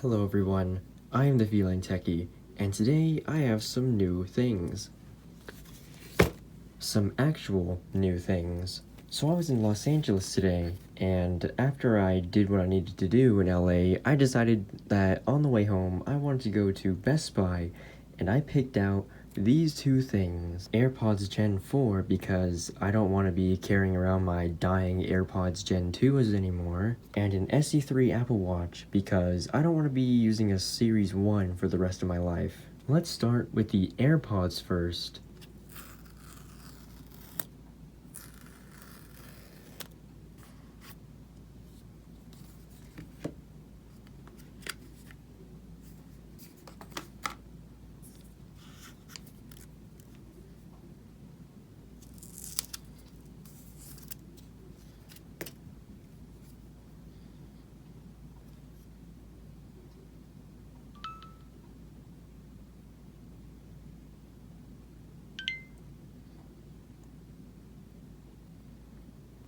Hello everyone, I am the Feline Techie, and today I have some new things. Some actual new things. So I was in Los Angeles today, and after I did what I needed to do in LA, I decided that on the way home I wanted to go to Best Buy, and I picked out these two things. AirPods Gen 4 because I don't want to be carrying around my dying AirPods Gen 2s anymore, and an SE3 Apple Watch because I don't want to be using a Series 1 for the rest of my life. Let's start with the AirPods first.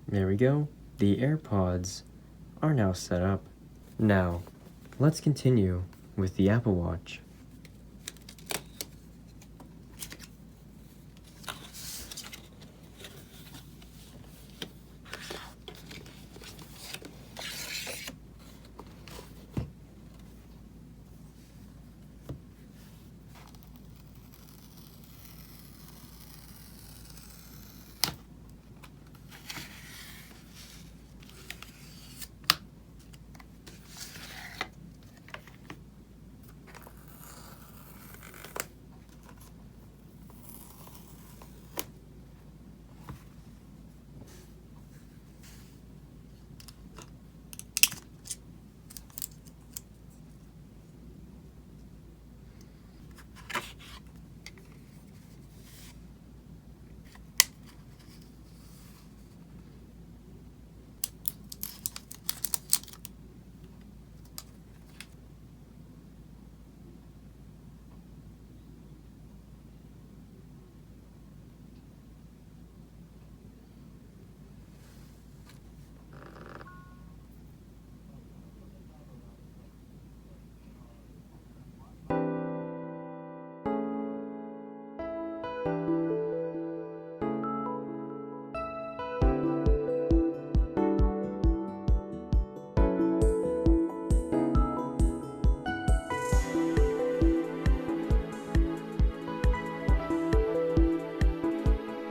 There we go. The AirPods are now set up. Now, let's continue with the Apple Watch.